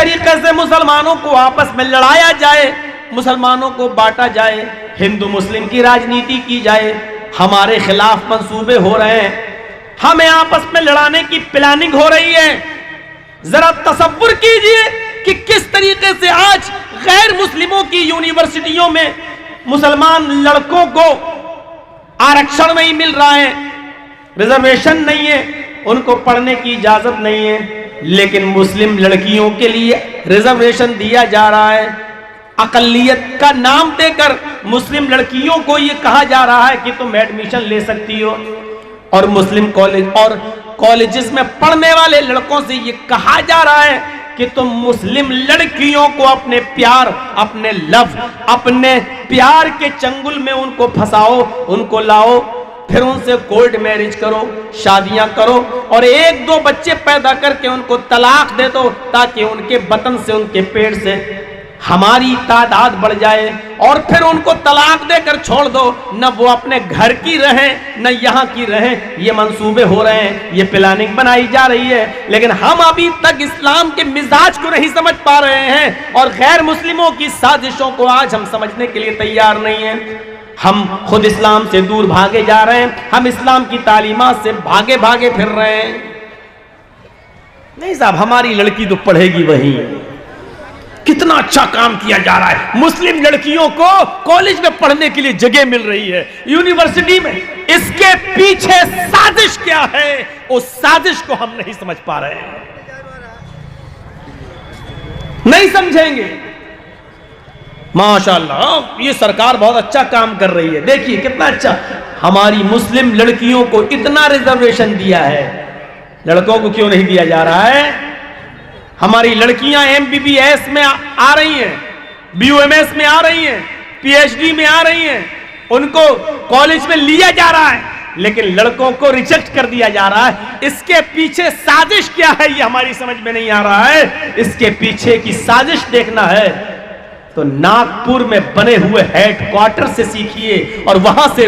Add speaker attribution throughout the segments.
Speaker 1: तरीके से मुसलमानों को आपस में लड़ाया जाए, मुसलमानों को बांटा जाए, हिंदू मुस्लिम की राजनीति की जाए, हमारे खिलाफ मंसूबे हो रहे हैं, हमें आपस में लड़ाने की प्लानिंग हो रही है। जरा तसव्वुर कीजिए कि किस तरीके से आज गैर मुस्लिमों की यूनिवर्सिटियों में मुसलमान लड़कों को आरक्षण नहीं मिल रहा है, रिजर्वेशन नहीं है, उनको पढ़ने की इजाजत नहीं है, लेकिन मुस्लिम लड़कियों के लिए रिजर्वेशन दिया जा रहा है। अकलियत का नाम देकर मुस्लिम लड़कियों को यह कहा जा रहा है कि तुम एडमिशन ले सकती हो, और मुस्लिम कॉलेज और कॉलेजेस में पढ़ने वाले लड़कों से यह कहा जा रहा है कि तुम मुस्लिम लड़कियों को अपने प्यार, अपने लव, अपने प्यार के चंगुल में उनको फंसाओ, उनको लाओ, फिर उनसे कोर्ट मैरिज करो, शादियां करो, और एक दो बच्चे पैदा करके उनको तलाक दे दो, ताकि उनके बतन से, उनके पेट से हमारी तादाद बढ़ जाए, और फिर उनको तलाक देकर छोड़ दो, न वो अपने घर की रहे न यहाँ की रहे। ये मंसूबे हो रहे हैं, ये प्लानिंग बनाई जा रही है, लेकिन हम अभी तक इस्लाम के मिजाज को नहीं समझ पा रहे हैं, और गैर मुस्लिमों की साजिशों को आज हम समझने के लिए तैयार नहीं हैं। हम खुद इस्लाम से दूर भागे जा रहे हैं, हम इस्लाम की तालीमात से भागे भागे फिर रहे हैं। नहीं साहब, हमारी लड़की तो पढ़ेगी वही। कितना अच्छा काम किया जा रहा है, मुस्लिम लड़कियों को कॉलेज में पढ़ने के लिए जगह मिल रही है, यूनिवर्सिटी में। इसके पीछे साजिश क्या है, उस साजिश को हम नहीं समझ पा रहे हैं, नहीं समझेंगे। माशाअल्लाह, ये सरकार बहुत अच्छा काम कर रही है, देखिए कितना अच्छा। हमारी मुस्लिम लड़कियों को इतना रिजर्वेशन दिया है, लड़कों को क्यों नहीं दिया जा रहा है? हमारी लड़कियां MBBS में आ रही हैं, BUMS में आ रही हैं, PhD में आ रही हैं, उनको कॉलेज में लिया जा रहा है, लेकिन लड़कों को रिजेक्ट कर दिया जा रहा है। इसके पीछे साजिश क्या है, ये हमारी समझ में नहीं आ रहा है। इसके पीछे की साजिश देखना है तो नागपुर में बने हुए हेडक्वार्टर से सीखिए, और वहां से,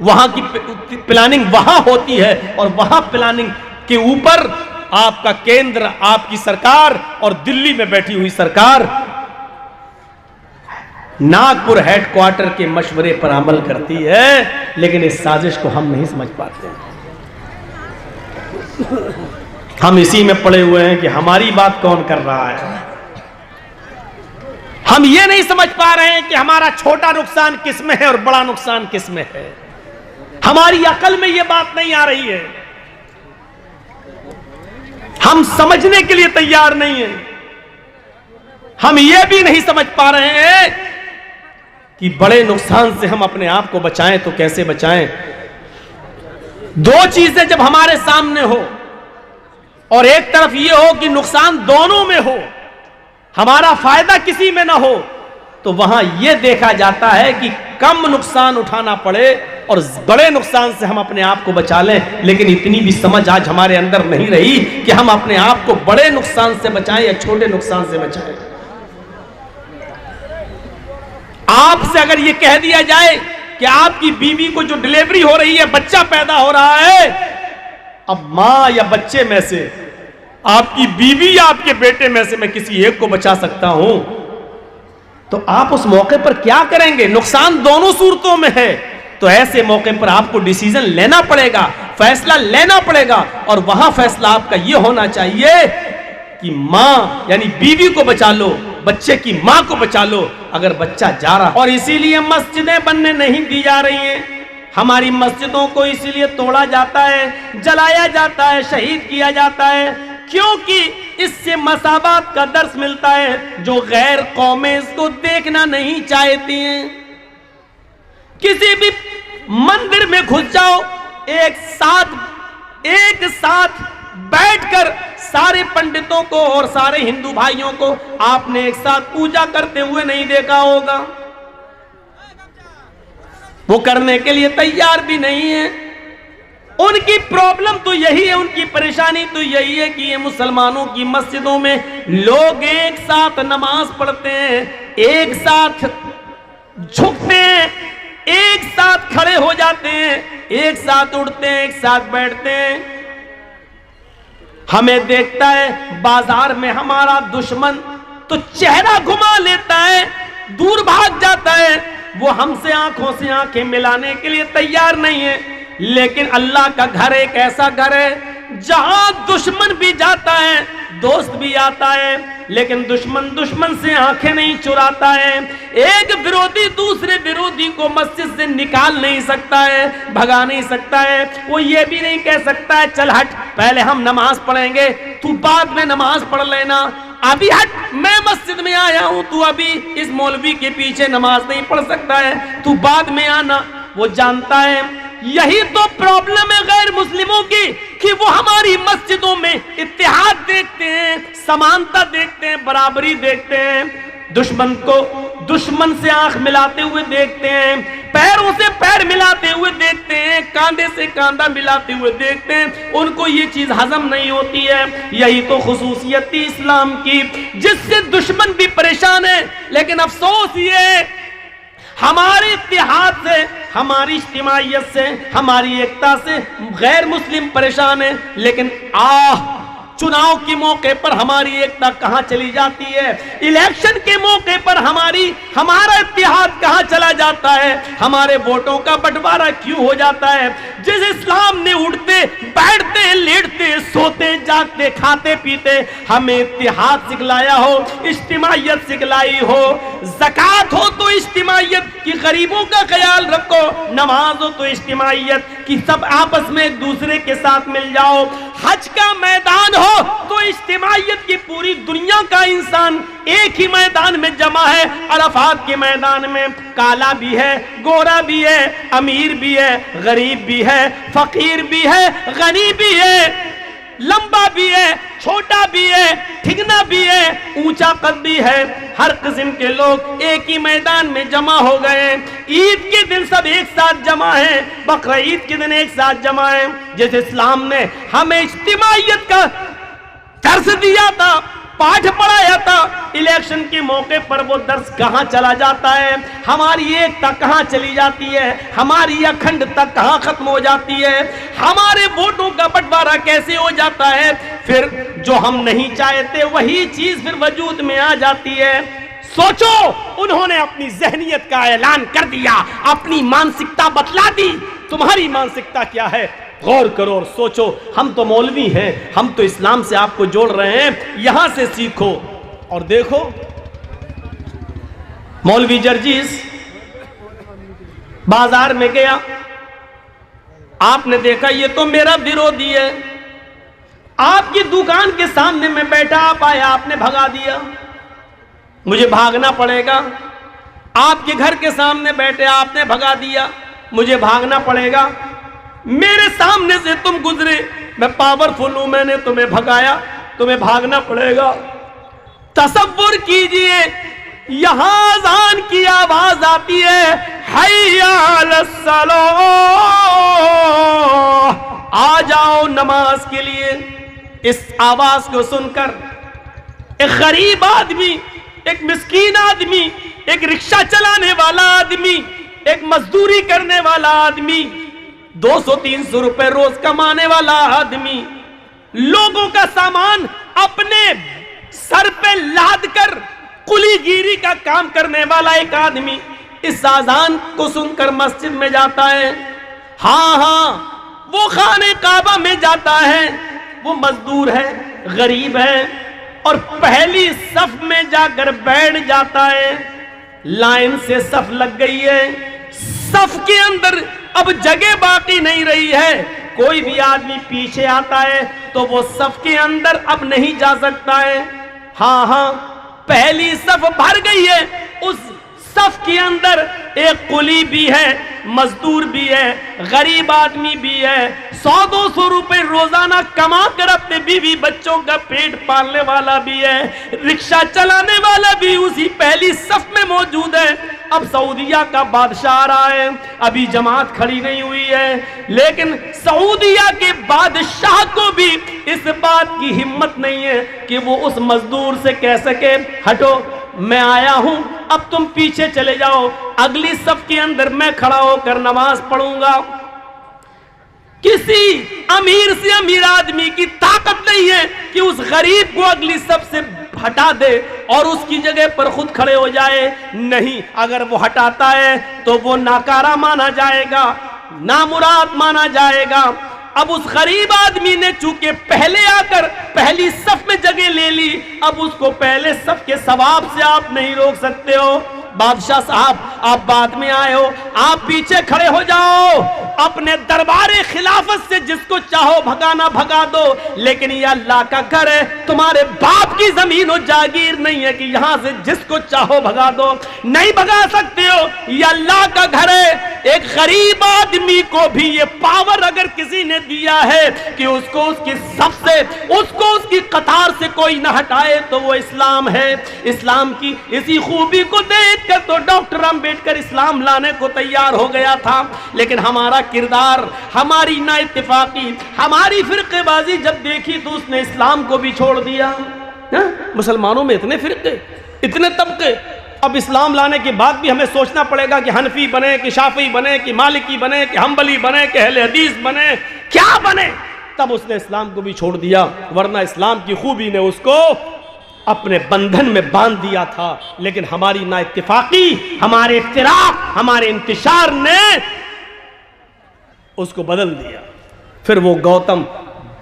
Speaker 1: वहां की प्लानिंग वहां होती है, और वहां प्लानिंग के ऊपर आपका केंद्र, आपकी सरकार और दिल्ली में बैठी हुई सरकार नागपुर हेडक्वार्टर के मशवरे पर अमल करती है, लेकिन इस साजिश को हम नहीं समझ पाते। हम इसी में पड़े हुए हैं कि हमारी बात कौन कर रहा है। हम ये नहीं समझ पा रहे हैं कि हमारा छोटा नुकसान किस में है और बड़ा नुकसान किस में है। हमारी अकल में यह बात नहीं आ रही है, हम समझने के लिए तैयार नहीं है। हम यह भी नहीं समझ पा रहे हैं कि बड़े नुकसान से हम अपने आप को बचाएं तो कैसे बचाएं। दो चीजें जब हमारे सामने हो, और एक तरफ यह हो कि नुकसान दोनों में हो, हमारा फायदा किसी में ना हो, तो वहां यह देखा जाता है कि कम नुकसान उठाना पड़े और बड़े नुकसान से हम अपने आप को बचा लें। लेकिन इतनी भी समझ आज हमारे अंदर नहीं रही कि हम अपने आप को बड़े नुकसान से बचाएं या छोटे नुकसान से बचाएं। आपसे अगर यह कह दिया जाए कि आपकी बीवी को जो डिलीवरी हो रही है, बच्चा पैदा हो रहा है, अब मां या बच्चे में से, आपकी बीवी या आपके बेटे में से मैं किसी एक को बचा सकता हूं, तो आप उस मौके पर क्या करेंगे? नुकसान दोनों सूरतों में है, तो ऐसे मौके पर आपको डिसीजन लेना पड़ेगा, फैसला लेना पड़ेगा, और वहां फैसला आपका यह होना चाहिए कि मां यानी बीवी को बचा लो, बच्चे की मां को बचा लो अगर बच्चा जा रहा। और इसीलिए मस्जिदें बनने नहीं दी जा रही हैं, हमारी मस्जिदों को इसीलिए तोड़ा जाता है, जलाया जाता है, शहीद किया जाता है, क्योंकि इससे मसावात का दर्स मिलता है जो गैर कौमें इसको देखना नहीं चाहती हैं। किसी भी मंदिर में घुस जाओ, एक साथ बैठकर सारे पंडितों को और सारे हिंदू भाइयों को आपने एक साथ पूजा करते हुए नहीं देखा होगा। वो करने के लिए तैयार भी नहीं है। उनकी प्रॉब्लम तो यही है, उनकी परेशानी तो यही है कि ये मुसलमानों की मस्जिदों में लोग एक साथ नमाज पढ़ते हैं, एक साथ झुकते हैं, एक साथ खड़े हो जाते हैं, एक साथ उठते हैं, एक साथ बैठते हैं। हमें देखता है बाजार में हमारा दुश्मन तो चेहरा घुमा लेता है, दूर भाग जाता है, वो हमसे आंखों से आंखें मिलाने के लिए तैयार नहीं है। लेकिन अल्लाह का घर एक ऐसा घर है जहां दुश्मन भी जाता है, दोस्त भी आता है, लेकिन दुश्मन से आंखें नहीं चुराता है। एक विरोधी दूसरे विरोधी को मस्जिद से निकाल नहीं सकता है, भगा नहीं सकता है। वो ये भी नहीं कह सकता है चल हट पहले हम नमाज पढ़ेंगे, तू बाद में नमाज पढ़ लेना, अभी हट मैं मस्जिद में आया हूं, तू अभी इस मौलवी के पीछे नमाज नहीं पढ़ सकता है, तू बाद में आना। वो जानता है यही तो प्रॉब्लम है गैर मुस्लिमों की कि वो हमारी मस्जिदों में इत्तेहाद देखते हैं, समानता देखते हैं, बराबरी देखते हैं, दुश्मन को दुश्मन से आंख मिलाते हुए देखते हैं, पैरों से पैर मिलाते हुए देखते हैं, कांधे से कांधा मिलाते हुए देखते हैं। उनको ये चीज हजम नहीं होती है। यही तो खुसूसियत थी इस्लाम की जिससे दुश्मन भी परेशान है। लेकिन अफसोस ये हमारे इत्तेहाद से, हमारी इज्तिमाइयत से, हमारी एकता से गैर मुस्लिम परेशान है। लेकिन चुनाव के मौके पर हमारी एकता कहां चली जाती है, इलेक्शन के मौके पर हमारा इत्तेहाद कहां चला जाता है, हमारे वोटों का बंटवारा क्यों हो जाता है। जिस इस्लाम ने उठते बैठते लेटते सोते जागते खाते पीते हमें इत्तेहाद सिखलाया हो, इज्तिमाइयत सिखलाई हो, ज़कात हो तो इज्तिमाइयत कि गरीबों का ख्याल रखो, नमाज हो तो इज्तिमाइयत कि सब आपस में एक दूसरे के साथ मिल जाओ, हज का मैदान हो तो इज्तिमाइयत की पूरी दुनिया का इंसान एक ही मैदान में जमा है। अरफात के मैदान में काला भी है, गोरा भी है, अमीर भी है, गरीब भी है, फकीर भी है, गनी भी है, लंबा भी है, छोटा भी है, ठिगना भी है, ऊंचा कद भी है। हर किस्म के लोग एक ही मैदान में जमा हो गए। ईद के दिन सब एक साथ जमा है, बकरा ईद के दिन एक साथ जमा है। जैसे इस्लाम ने हमें इज्तिमाइयत का दर्स दिया था, पाठ पढ़ाया था, इलेक्शन के मौके पर वो दर्स कहां चला जाता है, हमारी एकता कहां चली जाती है, हमारी अखंडता कहां खत्म हो जाती है, हमारे वोटों का बंटवारा कैसे हो जाता है। फिर जो हम नहीं चाहते वही चीज फिर वजूद में आ जाती है। सोचो, उन्होंने अपनी जहनियत का ऐलान कर दिया, अपनी मानसिकता बतला दी। तुम्हारी मानसिकता क्या है? गौर करो और सोचो। हम तो मौलवी हैं, हम तो इस्लाम से आपको जोड़ रहे हैं, यहां से सीखो और देखो। मौलवी जर्जीस बाजार में गया, आपने देखा ये तो मेरा विरोधी है, आपकी दुकान के सामने में बैठा, आप आया, आपने भगा दिया, मुझे भागना पड़ेगा। आपके घर के सामने बैठे, आपने भगा दिया, मुझे भागना पड़ेगा। मेरे सामने से तुम गुजरे, मैं पावरफुल हूं, मैंने तुम्हें भगाया, तुम्हें भागना पड़ेगा। तसव्वुर कीजिए, यहां अज़ान की आवाज आती है, हय्या अलस्सलाह, आ जाओ नमाज के लिए। इस आवाज को सुनकर एक गरीब आदमी, एक मिस्कीन आदमी, एक रिक्शा चलाने वाला आदमी, एक मजदूरी करने वाला आदमी, 200-300 रुपए रोज कमाने वाला आदमी, लोगों का सामान अपने सर पे लाद कर कुलीगिरी का काम करने वाला एक आदमी इस आजान को सुनकर मस्जिद में जाता है। हाँ, वो खाने काबा में जाता है, वो मजदूर है, गरीब है, और पहली सफ में जाकर बैठ जाता है। लाइन से सफ लग गई है, सफ के अंदर अब जगह बाकी नहीं रही है। कोई भी आदमी पीछे आता है तो वो सफ के अंदर अब नहीं जा सकता है। हाँ, पहली सफ भर गई है। उस सफ के अंदर एक कुली भी है, मजदूर भी है, गरीब आदमी भी है, 100-200 रुपए रोजाना कमा कर अपने बीवी बच्चों का पेट पालने वाला भी है, रिक्शा चलाने वाला भी उसी पहली सफ में मौजूद है। अब सऊदिया का बादशाह आ रहा है, अभी जमात खड़ी नहीं हुई है, लेकिन सऊदिया के बादशाह को भी इस बात की हिम्मत नहीं है कि वो उस मजदूर से कह सके हटो, मैं आया हूं, अब तुम पीछे चले जाओ, अगली सफ के अंदर मैं खड़ा होकर नमाज पढ़ूंगा। किसी अमीर से अमीर आदमी की ताकत नहीं है कि उस गरीब को अगली सबसे हटा दे और उसकी जगह पर खुद खड़े हो जाए। नहीं, अगर वो हटाता है तो वो नाकारा माना जाएगा, नामुराद माना जाएगा। अब उस गरीब आदमी ने चूंकि पहले आकर पहली सफ में जगह ले ली, अब उसको पहले सफ के सवाब से आप नहीं रोक सकते हो। बादशाह साहब, आप बाद में आए हो, आप पीछे खड़े हो जाओ, अपने दरबारे खिलाफत से जिसको चाहो भगाना भगा दो, लेकिन ये अल्लाह का घर है, तुम्हारे बाप की जमीन हो, जागीर नहीं है कि यहां से जिसको चाहो भगा दो। नहीं भगा सकते हो, ये अल्लाह का घर है। एक गरीब आदमी को भी ये पावर अगर किसी ने दिया है कि उसको उसकी सबसे उसकी कतार से कोई ना हटाए, तो वो इस्लाम है। इस्लाम की इसी खूबी को देख कर तो डॉक्टर अंबेडकर इस्लाम लाने को तैयार हो गया था, लेकिन हमारा किरदार, हमारी ना इत्तेफाकी, हमारी फिरकेबाजी जब देखी तो उसने इस्लाम को भी छोड़ दिया। मुसलमानों में इतने फिरके, इतने तबके, अब इस्लाम लाने के बाद भी हमें सोचना पड़ेगा कि हनफी बने कि शाफी बने कि मालिकी बने कि हम्बली बने कि अहले हदीस बने, क्या बने। तब उसने इस्लाम को भी छोड़ दिया, वरना इस्लाम की खूबी ने उसको अपने बंधन में बांध दिया था। लेकिन हमारी ना इत्तेफाकी, हमारे इफ्तिराक, हमारे इंतशार ने उसको बदल दिया। फिर वो गौतम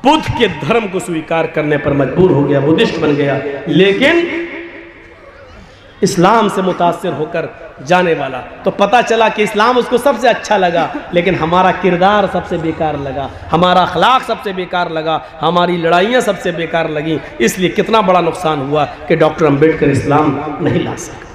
Speaker 1: बुद्ध के धर्म को स्वीकार करने पर मजबूर हो गया, बुद्धिस्ट बन गया, लेकिन इस्लाम से मुतासिर होकर जाने वाला। तो पता चला कि इस्लाम उसको सबसे अच्छा लगा, लेकिन हमारा किरदार सबसे बेकार लगा, हमारा अखलाक सबसे बेकार लगा, हमारी लड़ाइयाँ सबसे बेकार लगी। इसलिए कितना बड़ा नुकसान हुआ कि डॉक्टर अंबेडकर इस्लाम नहीं ला सका।